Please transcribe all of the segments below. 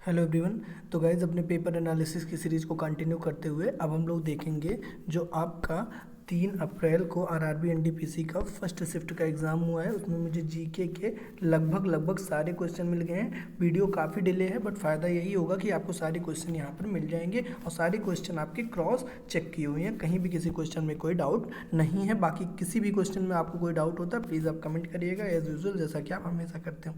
Hello everyone. तो guys अपने paper analysis की सीरीज़ को कंटिन्यू करते हुए अब हम लोग देखेंगे जो आपका 3 अप्रैल को आरआरबी एनटीपीसी का फर्स्ट शिफ्ट का एग्ज़ाम हुआ है। उसमें मुझे जीके के लगभग सारे क्वेश्चन मिल गए हैं। वीडियो काफ़ी डिले है बट फ़ायदा यही होगा कि आपको सारे क्वेश्चन यहाँ पर मिल जाएंगे और सारे क्वेश्चन आपके क्रॉस चेक किए हुए हैं। कहीं भी किसी क्वेश्चन में कोई डाउट नहीं है। बाकी किसी भी क्वेश्चन में आपको कोई डाउट होता है प्लीज़ आप कमेंट करिएगा एज यूजुअल, जैसा कि आप हमेशा करते हो।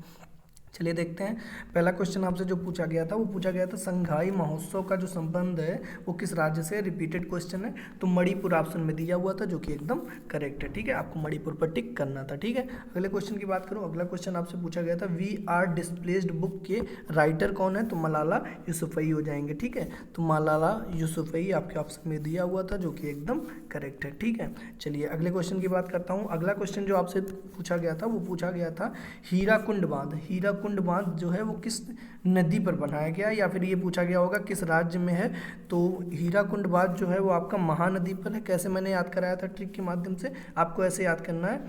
चलिए देखते हैं। पहला क्वेश्चन आपसे जो पूछा गया था वो पूछा गया था संघाई महोत्सव का जो संबंध है वो किस राज्य से। रिपीटेड क्वेश्चन है तो मणिपुर ऑप्शन में दिया हुआ था जो कि एकदम करेक्ट है। ठीक है, आपको मणिपुर पर टिक करना था। ठीक है, अगले क्वेश्चन की बात करूँ। अगला क्वेश्चन आपसे पूछा गया था वी आर डिस्प्लेस्ड बुक के राइटर कौन है, तो मलाला यूसुफजई हो जाएंगे। ठीक है, तो मलाला यूसुफजई आपके ऑप्शन में दिया हुआ था जो कि एकदम करेक्ट है। ठीक है, चलिए अगले क्वेश्चन की बात करता हूँ। अगला क्वेश्चन जो आपसे पूछा गया था वो पूछा गया था हीराकुंड बांध। हीराकुंड बांध जो है वो किस नदी पर बनाया गया, या फिर ये पूछा गया होगा किस राज्य में है। तो हीराकुंड बांध जो है वो आपका महानदी पर है। कैसे मैंने याद कराया था ट्रिक के माध्यम से, आपको ऐसे याद करना है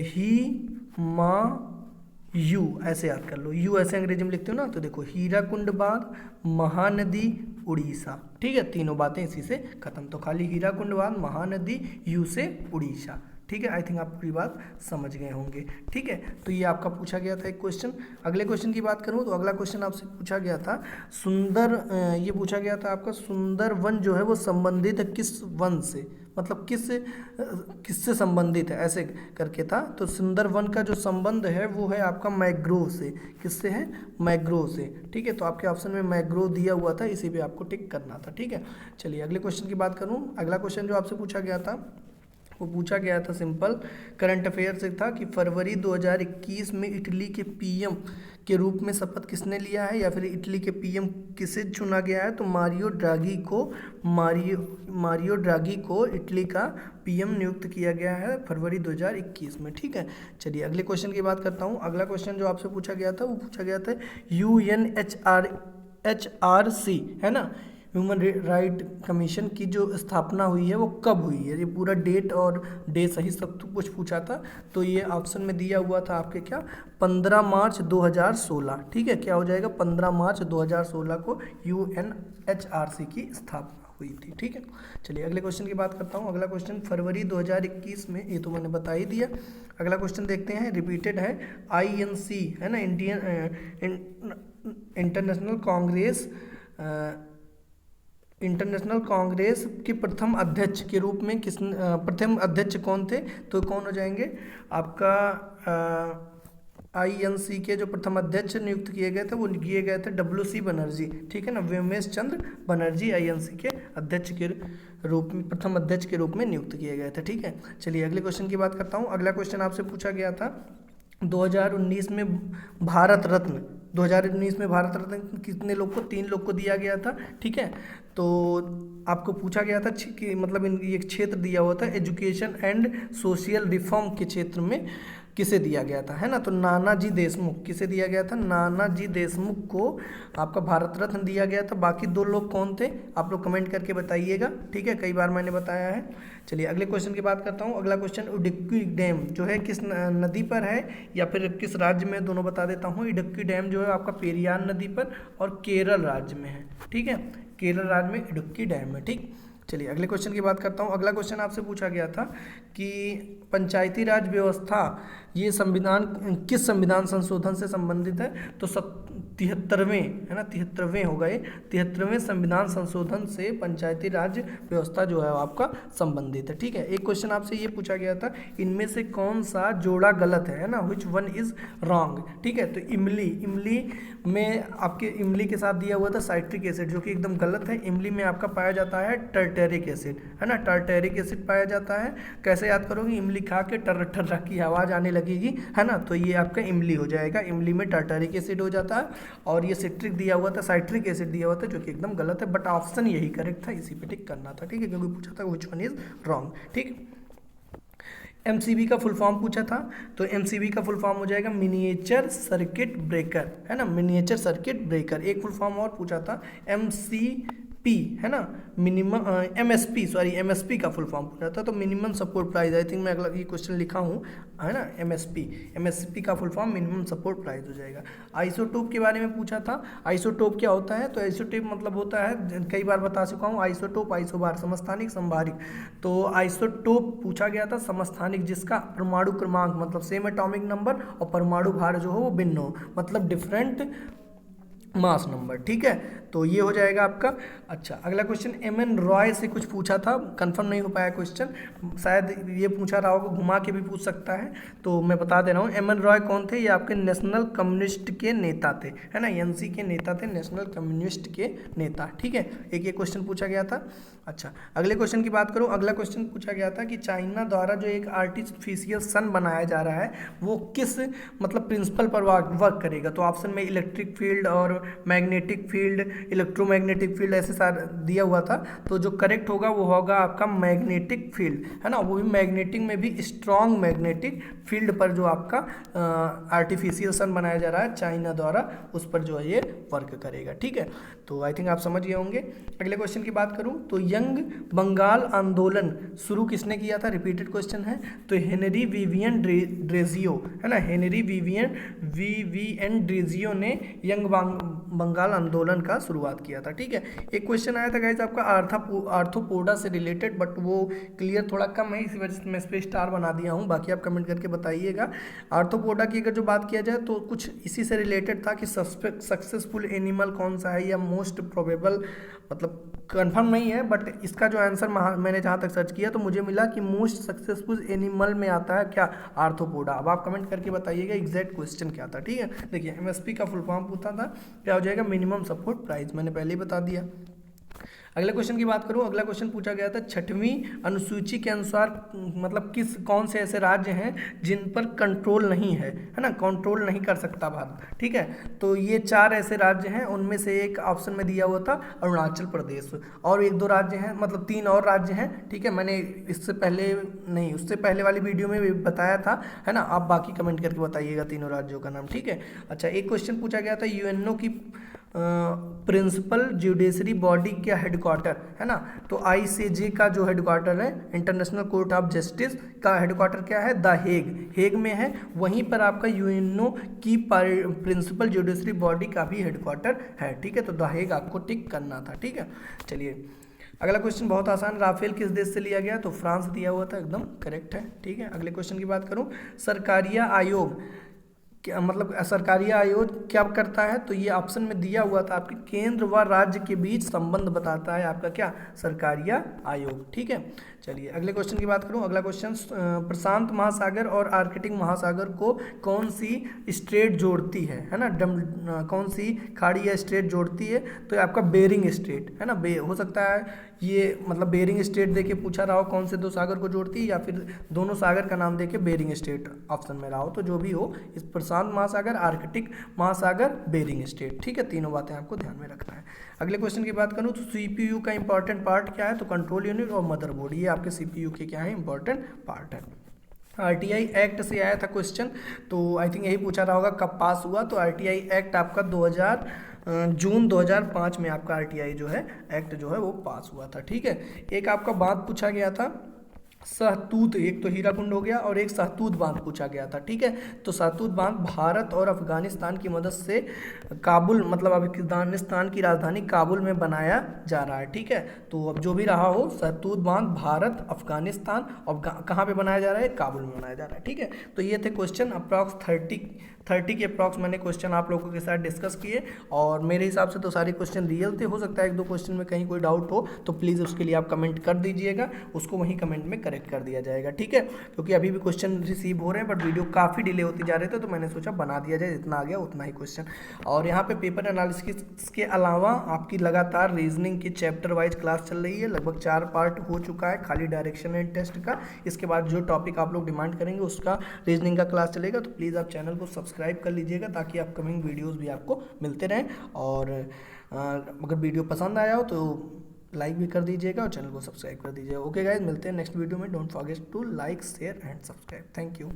ही मा यू, ऐसे याद कर लो। यू ऐसे अंग्रेजी में लिखते हो ना, तो देखो हीराकुंड बांध, महानदी, उड़ीसा। ठीक है, तीनों बातें इसी से खत्म। तो खाली हीराकुंड बांध, महानदी, यू से उड़ीसा। ठीक है, आई थिंक आप पूरी बात समझ गए होंगे। ठीक है, तो ये आपका पूछा गया था एक क्वेश्चन। अगले क्वेश्चन की बात करूँ तो अगला क्वेश्चन आपसे पूछा गया था ये पूछा गया था आपका सुंदर वन जो है वो संबंधित है किस वन से, मतलब किससे संबंधित है, ऐसे करके था। तो सुंदर वन का जो संबंध है वो है आपका मैंग्रोव से। किससे है? मैंग्रोव से। ठीक है, तो आपके ऑप्शन में मैंग्रोव दिया हुआ था, इसी पे आपको टिक करना था। ठीक है, चलिए अगले क्वेश्चन की बात करूँ। अगला क्वेश्चन जो आपसे पूछा गया था वो पूछा गया था सिंपल करंट अफेयर से था कि फरवरी 2021 में इटली के पीएम के रूप में शपथ किसने लिया है, या फिर इटली के पीएम किसे चुना गया है। तो मारियो ड्रागी को इटली का पीएम नियुक्त किया गया है फरवरी 2021 में। ठीक है, चलिए अगले क्वेश्चन की बात करता हूँ। अगला क्वेश्चन जो आपसे पूछा गया था वो पूछा गया था UNHRC है ना, ह्यूमन राइट कमीशन की जो स्थापना हुई है वो कब हुई है। ये पूरा डेट और डे सही सब कुछ पूछा था। तो ये ऑप्शन में दिया हुआ था आपके क्या, 15 मार्च 2016। ठीक है, क्या हो जाएगा, 15 मार्च 2016 को UNHRC की स्थापना हुई थी। ठीक है, चलिए अगले क्वेश्चन की बात करता हूँ। अगला क्वेश्चन फरवरी 2021 में, ये तो मैंने बता ही दिया। अगला क्वेश्चन देखते हैं, रिपीटेड है। INC है ना, इंटरनेशनल कांग्रेस के प्रथम अध्यक्ष के रूप में प्रथम अध्यक्ष कौन थे, तो कौन हो जाएंगे आपका INC के जो प्रथम अध्यक्ष नियुक्त किए गए थे वो किए गए थे WC बनर्जी। ठीक है ना, व्योमेश चंद्र बनर्जी INC के अध्यक्ष के रूप में, प्रथम अध्यक्ष के रूप में नियुक्त किए गए थे। ठीक है, चलिए अगले क्वेश्चन की बात करता हूँ। अगला क्वेश्चन आपसे पूछा गया था 2019 में भारत रत्न, 2019 में भारत रत्न कितने लोग को, 3 लोग को दिया गया था। ठीक है, तो आपको पूछा गया था कि मतलब ये क्षेत्र दिया हुआ था एजुकेशन एंड सोशल रिफॉर्म के क्षेत्र में किसे दिया गया था, है ना। तो नानाजी देशमुख, किसे दिया गया था, नानाजी देशमुख को आपका भारत रत्न दिया गया था। बाकी 2 लोग कौन थे आप लोग कमेंट करके बताइएगा। ठीक है, कई बार मैंने बताया है। चलिए अगले क्वेश्चन की बात करता हूँ। अगला क्वेश्चन, इडुक्की डैम जो है किस नदी पर है या फिर किस राज्य में, दोनों बता देता हूँ। इडुक्की डैम जो है आपका पेरियार नदी पर और केरल राज्य में है। ठीक है, केरल राज्य में इडुक्की डैम है। ठीक, चलिए अगले क्वेश्चन की बात करता हूँ। अगला क्वेश्चन आपसे पूछा गया था कि पंचायती राज व्यवस्था ये संविधान किस संविधान संशोधन से संबंधित है। तो 73वें है ना, 73वें हो गए, 73वें संविधान संशोधन से पंचायती राज व्यवस्था जो है आपका संबंधित है। ठीक है, एक क्वेश्चन आपसे ये पूछा गया था इनमें से कौन सा जोड़ा गलत है ना, विच वन इज रॉन्ग। ठीक है, तो इमली में आपके इमली के साथ दिया हुआ था साइट्रिक एसिड जो कि एकदम गलत है। इमली में आपका पाया जाता है टार्टेरिक एसिड, है ना, टार्टेरिक एसिड पाया जाता है। कैसे याद करोगे, इमली खा के टर्र टर्रा की आवाज़ आने लगेगी, है ना, तो ये आपका इमली हो जाएगा। इमली में टार्टेरिक एसिड हो जाता है और ये सिट्रिक दिया हुआ था, साइट्रिक एसिड दिया हुआ था जो कि एकदम गलत है। बट ऑप्शन यही करेक्ट था, इसी पे टिक करना था। ठीक है, क्योंकि पूछा था व्हिच वन इज रॉन्ग। ठीक, MCB का फुल फॉर्म पूछा था, तो MCB का फुल फॉर्म हो जाएगा मिनिएचर सर्किट ब्रेकर, है ना, मिनिएचर सर्किट ब्रेकर। एक फुल फॉर्म और पूछा था पी है ना, मिनिमम एमएसपी, सॉरी एमएसपी का फुल फॉर्म पूछा था, तो minimum support price, I think मैं अगला ये क्वेश्चन लिखा हूँ है ना, एमएसपी का full form minimum support price हो जाएगा। आइसोटोप के बारे में पूछा था, आइसोटोप क्या होता है, तो आइसोटोप मतलब होता है, कई बार बता चुका हूँ, आइसोटोप, आइसोबार, समस्थानिक, संभारिक। तो आइसोटोप पूछा गया था समस्थानिक, जिसका परमाणु क्रमांक मतलब सेम एटॉमिक नंबर और परमाणु भार जो हो वो भिन्न हो, मतलब डिफरेंट मास नंबर, ठीक है, तो ये हो जाएगा आपका। अच्छा, अगला क्वेश्चन एम.एन. रॉय से कुछ पूछा था, कंफर्म नहीं हो पाया क्वेश्चन, शायद ये पूछा रहा होगा, घुमा के भी पूछ सकता है, तो मैं बता दे रहा हूँ। एम.एन. रॉय कौन थे, ये आपके नेशनल कम्युनिस्ट के नेता थे, है ना, एनसी के नेता थे, नेशनल कम्युनिस्ट के नेता, ठीक है, एक ये क्वेश्चन पूछा गया था। अच्छा, अगले क्वेश्चन की बात करूँ, अगला क्वेश्चन पूछा गया था कि चाइना द्वारा जो एक आर्टिफिशियल सन बनाया जा रहा है वो किस मतलब प्रिंसिपल पर वर्क करेगा, तो ऑप्शन में इलेक्ट्रिक फील्ड और मैग्नेटिक फील्ड, इलेक्ट्रोमैग्नेटिक फील्ड ऐसे सारा दिया हुआ था, तो जो करेक्ट होगा वो होगा आपका मैग्नेटिक फील्ड, है ना, वो भी मैग्नेटिक में भी स्ट्रॉन्ग मैग्नेटिक फील्ड पर जो आपका आर्टिफिशियल सन बनाया जा रहा है चाइना द्वारा, उस पर जो है ये वर्क करेगा, ठीक है, तो आई थिंक आप समझ गए होंगे। अगले क्वेश्चन की बात करूं तो यंग बंगाल आंदोलन शुरू किसने किया था, रिपीटेड क्वेश्चन है, तो हेनरी विवियन ड्रेजियो, है ना, हेनरी विवियन ड्रेजियो ने यंग बंगाल आंदोलन का शुरुआत किया था, ठीक है। एक क्वेश्चन आया था गाइस आपका आर्थ्रोपोडा से रिलेटेड, बट वो क्लियर थोड़ा कम है, इसी वजह से मैं इस पर स्टार बना दिया हूँ, बाकी आप कमेंट करके बताइएगा। आर्थ्रोपोडा की अगर जो बात किया जाए तो कुछ इसी से रिलेटेड था कि सक्सेसफुल एनिमल कौन सा है या मोस्ट प्रोबेबल, मतलब कंफर्म नहीं है, बट इसका जो आंसर मैंने जहाँ तक सर्च किया तो मुझे मिला कि मोस्ट सक्सेसफुल एनिमल में आता है क्या, आर्थ्रोपोडा। अब आप कमेंट करके बताइएगा एग्जैक्ट क्वेश्चन क्या था, ठीक है। देखिए एमएसपी का फुल फॉर्म पूछा था, क्या हो जाएगा, मिनिमम सपोर्ट प्राइस, मैंने पहले ही बता दिया। अगले क्वेश्चन की बात करूं, अगला क्वेश्चन पूछा गया था 6वीं अनुसूची के अनुसार मतलब कौन से ऐसे राज्य हैं जिन पर कंट्रोल नहीं है ना, कंट्रोल नहीं कर सकता भारत, ठीक है, तो ये 4 ऐसे राज्य हैं, उनमें से एक ऑप्शन में दिया हुआ था अरुणाचल प्रदेश, और 1-2 राज्य हैं, मतलब 3 और राज्य हैं, ठीक है, मैंने इससे पहले नहीं, उससे पहले वाली वीडियो में भी बताया था, है ना, आप बाकी कमेंट करके बताइएगा तीनों राज्यों का नाम, ठीक है। अच्छा, एक क्वेश्चन पूछा गया था यूएनओ की प्रिंसिपल जुडिशरी बॉडी का हेडक्वार्टर, है ना, तो आईसीजे का जो हेडक्वार्टर है, इंटरनेशनल कोर्ट ऑफ जस्टिस का हेडक्वार्टर क्या है, द हेग में है, वहीं पर आपका यूएनओ की प्रिंसिपल जुडिशरी बॉडी का भी हेडक्वार्टर है, ठीक है, तो द हेग आपको टिक करना था, ठीक है। चलिए अगला क्वेश्चन बहुत आसान, राफेल किस देश से लिया गया, तो फ्रांस दिया हुआ था, एकदम करेक्ट है, ठीक है। अगले क्वेश्चन की बात करूं, सरकारिया आयोग क्या मतलब, सरकारी आयोग क्या करता है, तो ये ऑप्शन में दिया हुआ था आपके केंद्र व राज्य के बीच संबंध बताता है आपका क्या, सरकारिया आयोग, ठीक है। चलिए अगले क्वेश्चन की बात करूं, अगला क्वेश्चन प्रशांत महासागर और आर्कटिक महासागर को कौन सी स्ट्रेट जोड़ती है ना, कौन सी खाड़ी या स्ट्रेट जोड़ती है, तो आपका बेरिंग स्ट्रेट, है ना, हो सकता है ये मतलब बेरिंग स्ट्रेट देके पूछा रहा हो कौन से 2 सागर को जोड़ती है, या फिर दोनों सागर का नाम देके बेरिंग स्ट्रेट ऑप्शन में रहा हो, तो जो भी हो, इस प्रशांत महासागर, आर्कटिक महासागर, बेरिंग स्ट्रेट, ठीक है, तीनों बातें आपको ध्यान में रखना है। अगले क्वेश्चन की बात करूं तो सीपीयू का इंपॉर्टेंट पार्ट क्या है, तो कंट्रोल यूनिट और मदरबोर्ड, ये आपके सीपीयू के क्या है, इंपॉर्टेंट पार्ट है। आरटीआई एक्ट से आया था क्वेश्चन, तो आई थिंक यही पूछा रहा होगा कब पास हुआ, तो आरटीआई एक्ट आपका जून 2005 में आपका आरटीआई जो है एक्ट जो है वो पास हुआ था, ठीक है। एक आपका बात पूछा गया था सहतूत, एक तो हीराकुंड हो गया और एक सहतूत बांध पूछा गया था, ठीक है, तो सहतूत बांध भारत और अफगानिस्तान की मदद से काबुल मतलब अफगानिस्तान की राजधानी काबुल में बनाया जा रहा है, ठीक है, तो अब जो भी रहा हो, सहतूत बांध भारत, अफगानिस्तान और कहाँ पे बनाया जा रहा है, काबुल में बनाया जा रहा है, ठीक है। तो ये थे क्वेश्चन अप्रॉक्स 30 के अप्रॉक्स मैंने क्वेश्चन आप लोगों के साथ डिस्कस किए, और मेरे हिसाब से तो सारे क्वेश्चन रियल थे, हो सकता है 1-2 क्वेश्चन में कहीं कोई डाउट हो तो प्लीज़ उसके लिए आप कमेंट कर दीजिएगा, उसको वहीं कमेंट में करेक्ट कर दिया जाएगा, ठीक है, क्योंकि अभी भी क्वेश्चन रिसीव हो रहे हैं बट वीडियो काफ़ी डिले होती जा रहे थे, तो मैंने सोचा बना दिया जाए, जितना आ गया उतना ही क्वेश्चन। और यहाँ पे पेपर एनालिसिस के अलावा आपकी लगातार रीजनिंग की चैप्टर वाइज क्लास चल रही है, लगभग 4 पार्ट हो चुका है खाली डायरेक्शन एंड टेस्ट का, इसके बाद जो टॉपिक आप लोग डिमांड करेंगे उसका रीजनिंग का क्लास चलेगा, तो प्लीज़ आप चैनल को सब्सक्राइब कर लीजिएगा ताकि अपकमिंग वीडियोस भी आपको मिलते रहें, और अगर वीडियो पसंद आया हो तो लाइक भी कर दीजिएगा और चैनल को सब्सक्राइब कर दीजिएगा। ओके गाइज, मिलते हैं नेक्स्ट वीडियो में, don't forget to like, share and subscribe. Thank you.